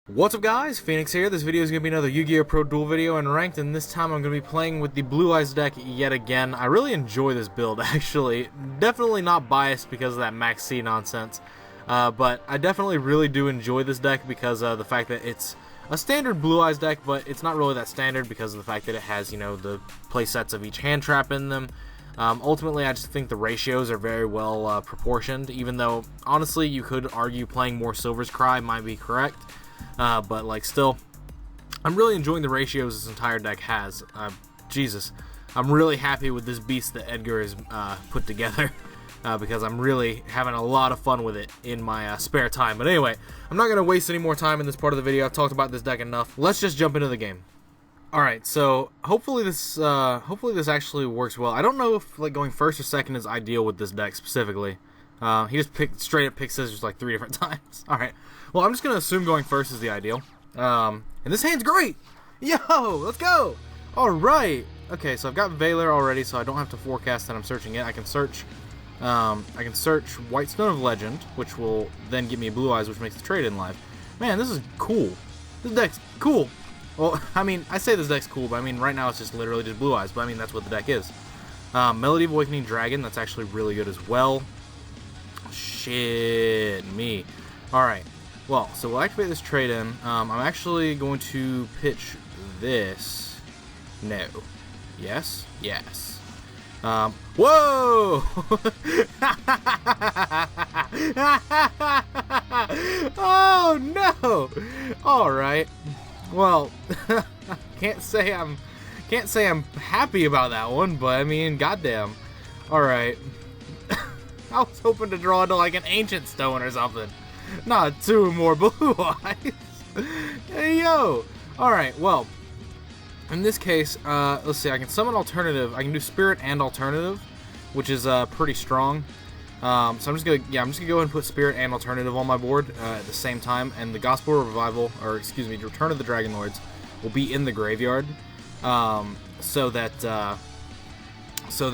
What's up guys, Phoenix here. This video is going to be another YGOpro duel video in ranked, and this time I'm going to be playing with the Blue Eyes deck yet again. I really enjoy this build actually. Definitely not biased because of that Max C nonsense, but I definitely really do enjoy this deck because of the fact that it's a standard Blue Eyes deck, but it's not really that standard because of the fact that it has, you know, the play sets of each hand trap in them. Ultimately, I just think the ratios are very well proportioned, even though honestly you could argue playing more Silver's Cry might be correct. But like still, I'm really enjoying the ratios this entire deck has. Jesus, I'm really happy with this beast that Edgar has put together because I'm really having a lot of fun with it in my spare time. But anyway, I'm not gonna waste any more time in this part of the video. I've talked about this deck enough. Let's just jump into the game. All right, so hopefully this actually works well. I don't know if like going first or second is ideal with this deck specifically. He just straight up picked scissors like 3 different times. All right. Well, I'm just going to assume going first is the ideal. And this hand's great! Yo! Let's go! Alright! Okay, so I've got Valor already, so I don't have to forecast that I'm searching it. I can search White Stone of Legend, which will then give me Blue Eyes, which makes the trade-in live. Man, this is cool. This deck's cool. Well, I mean, I say this deck's cool, but I mean, right now it's just literally just Blue Eyes, but I mean, that's what the deck is. Melody of Awakening Dragon, that's actually really good as well. Shit me. Alright. Well, so we'll activate this trade-in. I'm actually going to pitch this. No. Yes? Yes. Whoa! Oh, no! Alright. Well, can't say I'm happy about that one, but I mean, goddamn. Alright. I was hoping to draw into like an Ancient Stone or something. Not 2 more Blue Eyes. Hey, yo. Alright, well, in this case, let's see, I can summon Alternative. I can do Spirit and Alternative, which is pretty strong. So I'm just gonna go ahead and put Spirit and Alternative on my board at the same time, and the Gospel Revival, or excuse me, Return of the Dragon Lords, will be in the graveyard, so that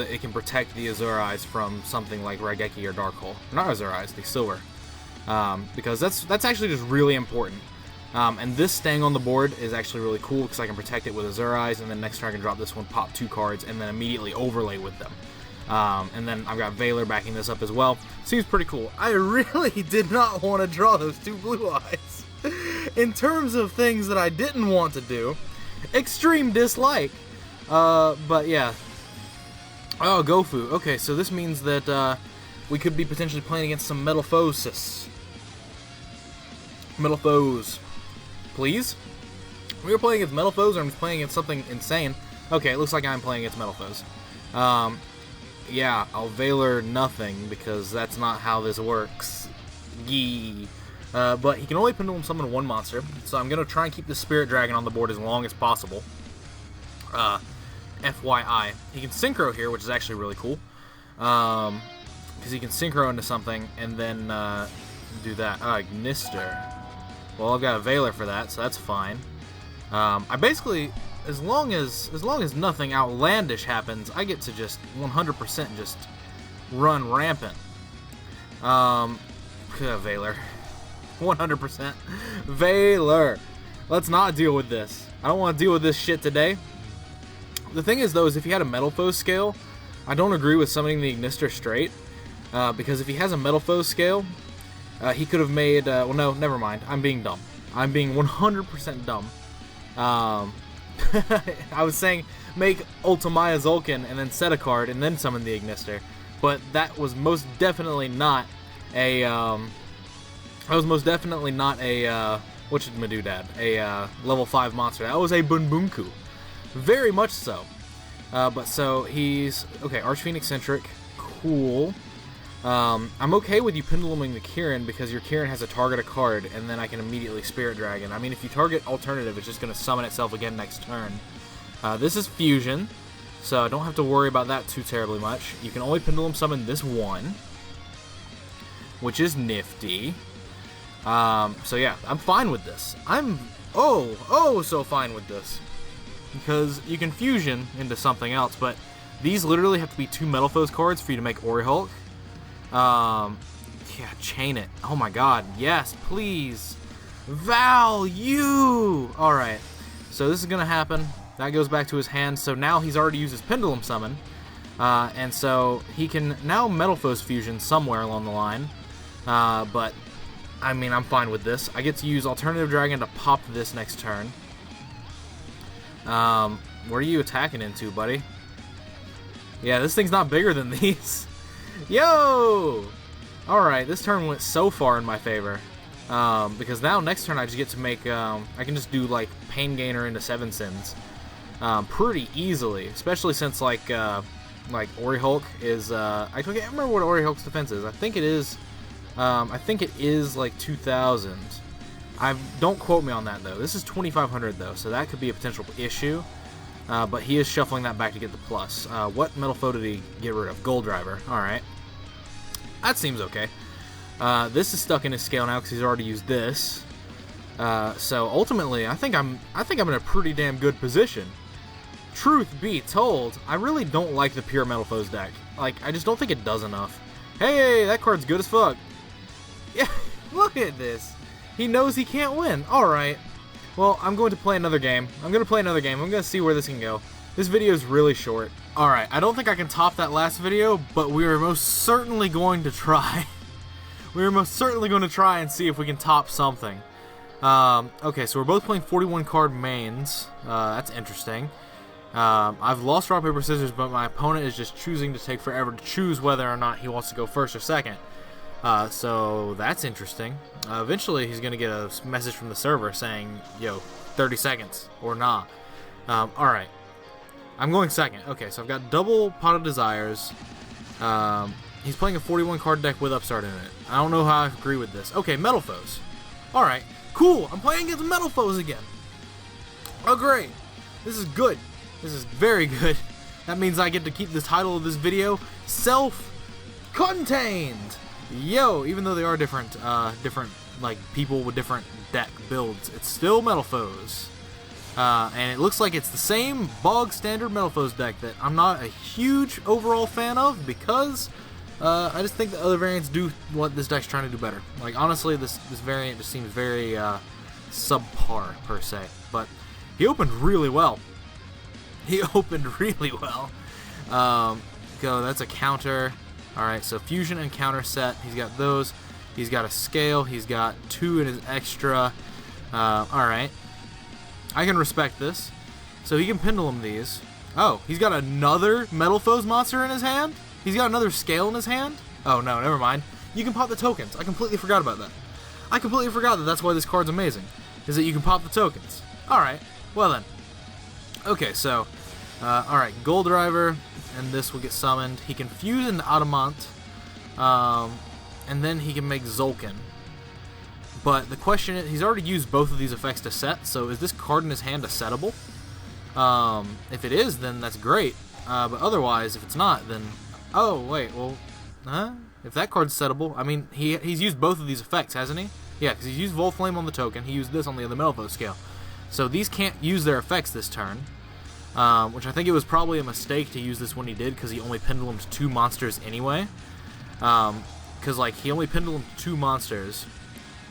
it can protect the Azure Eyes from something like Raigeki or Dark-Hole. Not Azure Eyes, the Silver. Because that's actually just really important. And this staying on the board is actually really cool because I can protect it with Azure Eyes, and then next turn I can drop this one, pop 2 cards, and then immediately overlay with them. And then I've got Valor backing this up as well. Seems pretty cool. I really did not want to draw those 2 Blue Eyes. In terms of things that I didn't want to do, extreme dislike. But yeah. Oh, Gofu. Okay, so this means that we could be potentially playing against some Metalfoes. Metalfoes. Please? We were playing against Metalfoes, or I'm just playing against something insane. Okay, it looks like I'm playing against Metalfoes. Yeah, I'll Valor nothing, because that's not how this works. Yee. But he can only Pendulum Summon 1 monster, so I'm going to try and keep the Spirit Dragon on the board as long as possible. FYI. He can Synchro here, which is actually really cool. Because he can Synchro into something, and then do that. Ignister. Well, I've got a Valor for that, so that's fine. I basically, as long as nothing outlandish happens, I get to just 100% just run rampant. Valor. 100%. Valor. Let's not deal with this. I don't want to deal with this shit today. The thing is, though, is if he had a Metalfoes scale, I don't agree with summoning the Ignister straight. Because if he has a Metalfoes scale, he could have made, well, no, never mind. I'm being dumb. I'm being 100% dumb. I was saying make Ultimaya Zulkin and then set a card and then summon the Ignister. But that was most definitely not a, what should Madudad? A, level 5 monster. That was a Bunbunku. Very much so. But so he's, okay, Archphoenix-centric. Cool. I'm okay with you penduluming the Kirin because your Kirin has a target a card, and then I can immediately Spirit Dragon. I mean, if you target Alternative, it's just going to summon itself again next turn. This is Fusion, so I don't have to worry about that too terribly much. You can only Pendulum Summon this one, which is nifty. So yeah, I'm fine with this. I'm so fine with this. Because you can Fusion into something else, but these literally have to be 2 Metalfoes cards for you to make Ori Hulk. Yeah, chain it. Oh my god, yes, please. Value! Alright, so this is going to happen. That goes back to his hand, so now he's already used his Pendulum Summon. And so he can now Metalfoes Fusion somewhere along the line. But, I mean, I'm fine with this. I get to use Alternative Dragon to pop this next turn. Where are you attacking into, buddy? Yeah, this thing's not bigger than these. Yo! Alright, this turn went so far in my favor. Because now next turn I just get to make, I can just do, like, Pain Gainer into 7 Sins. Pretty easily. Especially since, like Ori Hulk is, I can't remember what Ori Hulk's defense is. I think it is, like, 2,000. Don't quote me on that, though. This is 2,500, though, so that could be a potential issue. But he is shuffling that back to get the plus. What Metal Foe did he get rid of? Gold Driver. Alright. That seems okay. This is stuck in his scale now because he's already used this. So ultimately, I think I'm in a pretty damn good position. Truth be told, I really don't like the pure Metalfoes deck. Like, I just don't think it does enough. Hey, that card's good as fuck. Yeah, look at this. He knows he can't win. Alright. Well, I'm going to play another game. I'm going to see where this can go. This video is really short. Alright, I don't think I can top that last video, but we are most certainly going to try. We are most certainly going to try and see if we can top something. Okay, so we're both playing 41 card mains. That's interesting. I've lost rock, paper, scissors, but my opponent is just choosing to take forever to choose whether or not he wants to go first or second. So that's interesting. Eventually, he's going to get a message from the server saying, yo, 30 seconds, or nah. Alright. I'm going second. Okay, so I've got double Pot of Desires. He's playing a 41 card deck with Upstart in it. I don't know how I agree with this. Okay, Metalfoes. Alright, cool. I'm playing against Metalfoes again. Oh, great. This is good. This is very good. That means I get to keep the title of this video self-contained. Yo, even though they are different, like, people with different deck builds, it's still Metalfoes. And it looks like it's the same bog standard Metalfoes deck that I'm not a huge overall fan of because I just think the other variants do what this deck's trying to do better. Like, honestly, this variant just seems very subpar, per se. But he opened really well. Go, that's a counter. Alright, so fusion and counter set. He's got those. He's got a scale. He's got 2 in his extra. Alright. I can respect this. So he can pendulum these. Oh, he's got another Metalfoes monster in his hand? He's got another scale in his hand? Oh, no, never mind. You can pop the tokens. I completely forgot about that. I completely forgot that that's why this card's amazing. Is that you can pop the tokens. Alright, well then. Okay, so, alright, Gold Driver, and this will get summoned. He can fuse into Adamant, and then he can make Zolkin. But the question is, he's already used both of these effects to set, so is this card in his hand a settable? If it is, then that's great. But otherwise, if it's not, then... Oh, wait, well... If that card's settable, I mean, he's used both of these effects, hasn't he? Yeah, because he's used Volflame on the token, he used this on the other Metalfoes scale. So these can't use their effects this turn, which I think it was probably a mistake to use this when he did, because he only pendulumed 2 monsters anyway. Because, like, he only pendulumed 2 monsters,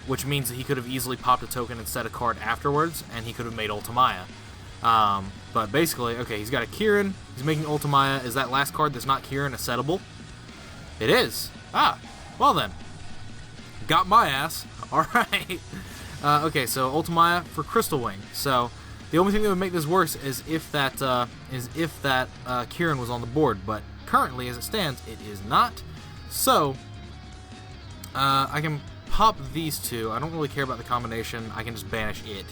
which means that he could have easily popped a token and set a card afterwards, and he could have made Ultimaya. But basically, okay, he's got a Kieran, he's making Ultimaya. Is that last card that's not Kieran a settable? It is. Ah, well then. Got my ass. Alright. Okay, so Ultimaya for Crystal Wing. So, the only thing that would make this worse is if that Kieran was on the board, but currently, as it stands, it is not. So, I can pop these 2. I don't really care about the combination. I can just banish it.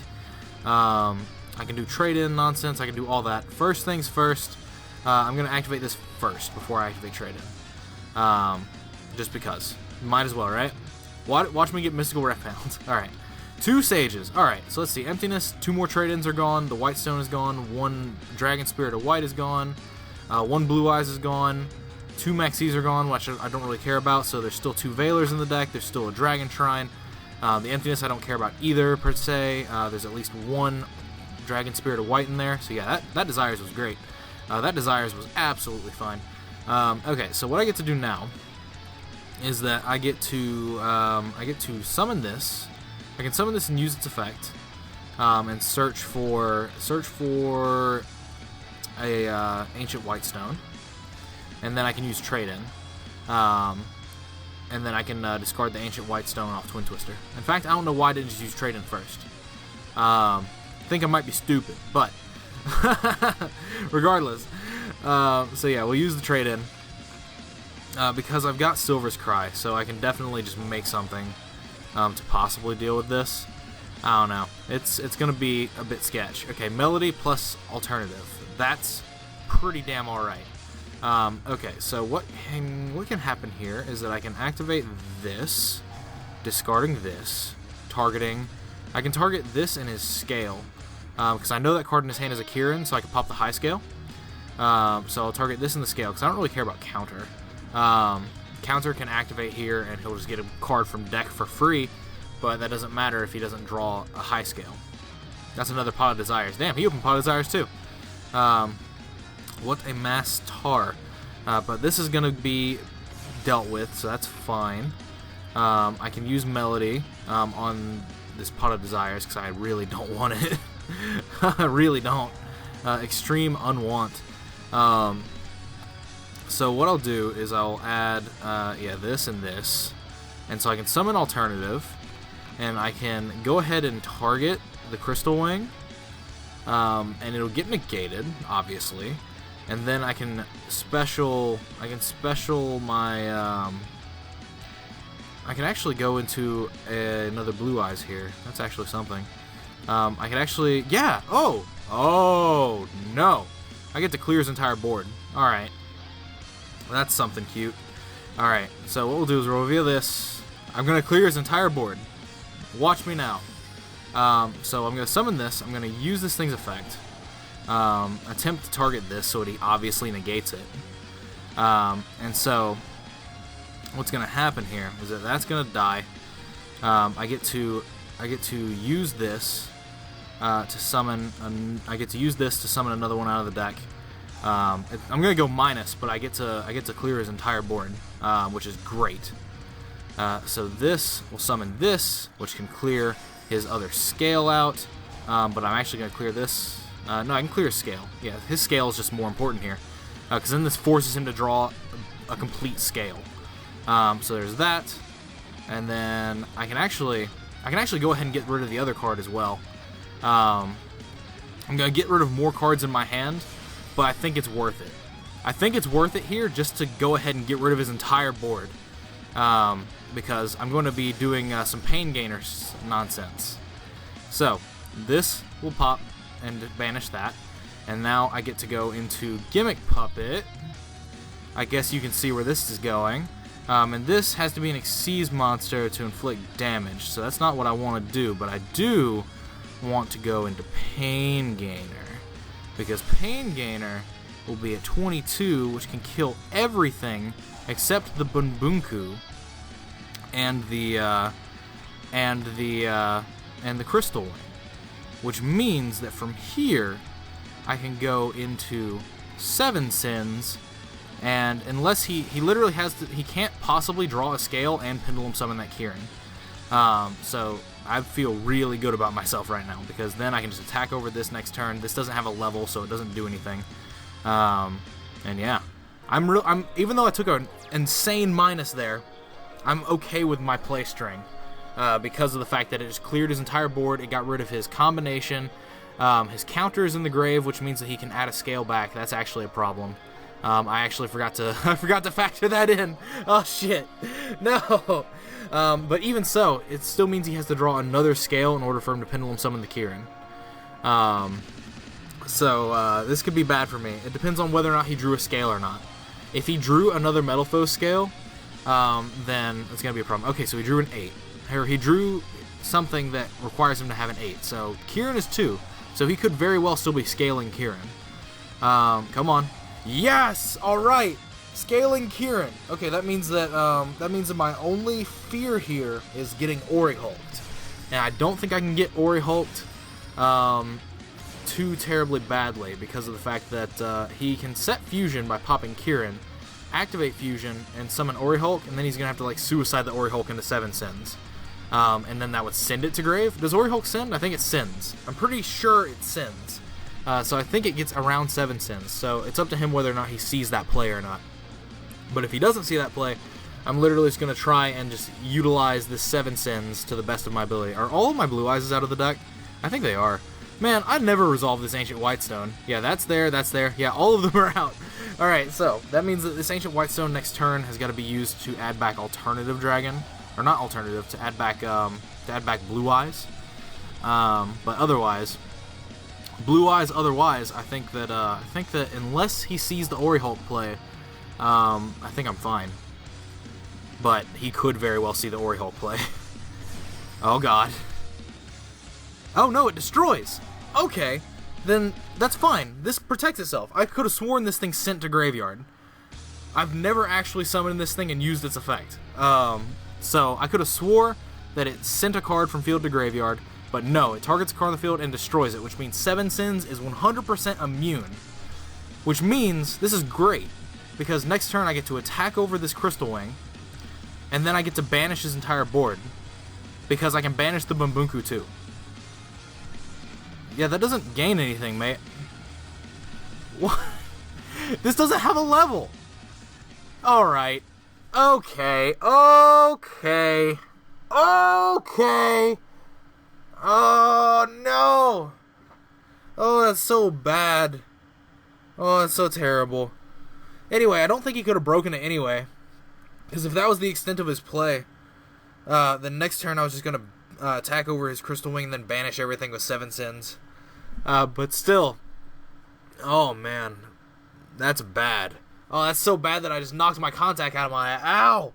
I can do trade-in nonsense. I can do all that. First things first, I'm going to activate this first before I activate trade-in. Just because. Might as well, right? Watch me get Mystical Reptile. Alright. 2 Sages. Alright, so let's see. Emptiness, 2 more trade-ins are gone. The White Stone is gone. 1 Dragon Spirit of White is gone. 1 Blue Eyes is gone. 2 Maxis are gone, which I don't really care about, so there's still 2 Veilers in the deck. There's still a Dragon Shrine. The Emptiness I don't care about either, per se. There's at least 1 Dragon Spirit of White in there. So yeah, that Desires was great. That Desires was absolutely fine. Okay, so what I get to do now is that I get to summon this, I can summon this and use its effect, and search for a Ancient Whitestone, and then I can use Trade-In, and then I can discard the Ancient Whitestone off Twin Twister. In fact, I don't know why I didn't just use Trade-In first. I think I might be stupid, but regardless. So yeah, we'll use the Trade-In because I've got Silver's Cry, so I can definitely just make something to possibly deal with this. I don't know. It's gonna be a bit sketch. Okay, Melody plus Alternative. That's pretty damn alright. Okay, so what can happen here is that I can activate this, discarding this, targeting. I can target this in his scale, because I know that card in his hand is a Kieran, so I can pop the high scale. So I'll target this in the scale, because I don't really care about counter. Counter can activate here, and he'll just get a card from deck for free, but that doesn't matter if he doesn't draw a high scale. That's another Pot of Desires. Damn, he opened Pot of Desires too. What a mass tar. But this is going to be dealt with, so that's fine. I can use Melody on this Pot of Desires, because I really don't want it. I really don't. Extreme Unwant. So what I'll do is I'll add this and this, and so I can summon Alternative, and I can go ahead and target the Crystal Wing, and it'll get negated, obviously, and then I can special my I can actually go into another Blue Eyes here. That's actually something. I can actually, yeah. Oh no, I get to clear his entire board. All right. That's something cute. Alright, so what we'll do is we'll reveal this. I'm going to clear his entire board. Watch me now. So I'm going to summon this. I'm going to use this thing's effect. Attempt to target this so he obviously negates it. And so what's going to happen here is that that's going to die. I get to use this to summon. I get to use this to summon another one out of the deck. I'm gonna go minus, but I get to clear his entire board, which is great. So this will summon this, which can clear his other scale out. But I'm actually gonna clear this. No, I can clear his scale. Yeah, his scale is just more important here, because then this forces him to draw a complete scale. So there's that, and then I can actually go ahead and get rid of the other card as well. I'm gonna get rid of more cards in my hand. But I think it's worth it. I think it's worth it here just to go ahead and get rid of his entire board. Because I'm going to be doing some Pain Gainers nonsense. So, this will pop and banish that. And now I get to go into Gimmick Puppet. I guess you can see where this is going. And this has to be an Xyz monster to inflict damage. So that's not what I want to do. But I do want to go into Pain Gainer. Because Pain Gainer will be at 22, which can kill everything except the Bunbunku and the Crystal Wing, which means that from here I can go into 7 Sins, and unless he literally he can't possibly draw a scale and Pendulum Summon that Kieran. So I feel really good about myself right now, because then I can just attack over this next turn. This doesn't have a level, so it doesn't do anything. And yeah, I'm even though I took an insane minus there, I'm okay with my play string, because of the fact that it just cleared his entire board. It got rid of his combination. His counter is in the grave, which means that he can add a scale back. That's actually a problem. I actually forgot to factor that in. Oh shit, no. But even so, it still means he has to draw another scale in order for him to Pendulum Summon the Kieran. So this could be bad for me. It depends on whether or not he drew a scale or not. If he drew another Metalfoes scale, then it's going to be a problem. Okay, so he drew an 8. Or he drew something that requires him to have an 8. So Kieran is 2. So he could very well still be scaling Kieran. Come on. Yes! Alright! Scaling Kieran. Okay, that means that my only fear here is getting Ori Hulked. And I don't think I can get Ori Hulked too terribly badly, because of the fact that he can set Fusion by popping Kieran, activate Fusion, and summon Ori Hulk, and then he's going to have to like suicide the Ori Hulk into 7 Sins. and then that would send it to grave. Does Orihulk send? I think it sends. I'm pretty sure it sends. So I think it gets around 7 sends. So it's up to him whether or not he sees that play or not. But if he doesn't see that play, I'm literally just going to try and just utilize this 7 sends to the best of my ability. Are all of my Blue Eyes out of the deck? I think they are. Man, I never resolved this Ancient Whitestone. Yeah, that's there, that's there. Yeah, all of them are out. Alright, so that means that this Ancient Whitestone next turn has got to be used to add back Alternative Dragon. Or not Alternative, to add back Blue Eyes. But otherwise, Blue Eyes otherwise, I think that unless he sees the Orihulk play, I think I'm fine. But he could very well see the Orihulk play. Oh god. Oh no, it destroys! Okay, then that's fine. This protects itself. I could have sworn this thing sent to graveyard. I've never actually summoned this thing and used its effect. So I could have swore that it sent a card from field to graveyard, but no, it targets a card on the field and destroys it, which means 7 sins is 100% immune. Which means, this is great, because next turn I get to attack over this Crystal Wing, and then I get to banish his entire board, because I can banish the Bambunku too. Yeah, that doesn't gain anything, mate. What? This doesn't have a level! Alright. Okay. Okay. Okay. Oh, no! Oh, that's so bad. Oh, that's so terrible. Anyway, I don't think he could have broken it anyway. Because if that was the extent of his play, the next turn I was just going to attack over his Crystal Wing and then banish everything with 7 sins. But still, oh man, that's bad. Oh, that's so bad that I just knocked my contact out of my eye. Ow!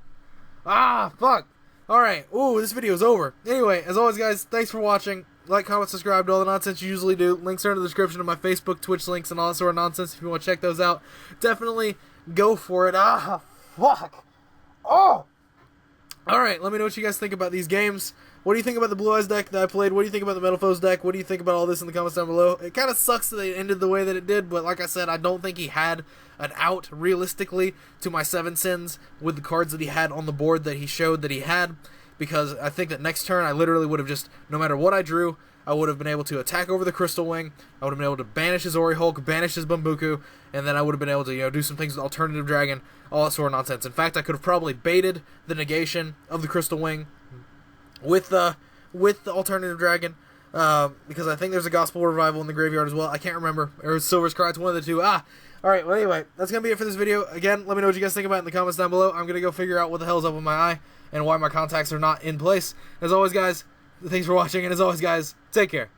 Ah, fuck! Alright, ooh, this video's over. Anyway, as always guys, thanks for watching. Like, comment, subscribe to all the nonsense you usually do. Links are in the description of my Facebook, Twitch links, and all that sort of nonsense if you want to check those out. Definitely go for it. Ah, fuck! Oh! Alright, let me know what you guys think about these games. What do you think about the Blue Eyes deck that I played? What do you think about the Metalfoes deck? What do you think about all this in the comments down below? It kind of sucks that it ended the way that it did, but like I said, I don't think he had an out, realistically, to my 7 sins with the cards that he had on the board that he showed that he had, because I think that next turn I literally would have just, no matter what I drew, I would have been able to attack over the Crystal Wing, I would have been able to banish his Orihulk, banish his Bambuku, and then I would have been able to, you know, do some things with Alternative Dragon, all that sort of nonsense. In fact, I could have probably baited the negation of the Crystal Wing with the Alternative Dragon, because I think there's a Gospel Revival in the graveyard as well. I can't remember. Or Silver's Cry, it's one of the two. Alright, well anyway, that's going to be it for this video. Again, let me know what you guys think about it in the comments down below. I'm going to go figure out what the hell's up with my eye and why my contacts are not in place. As always, guys, thanks for watching, and as always, guys, take care.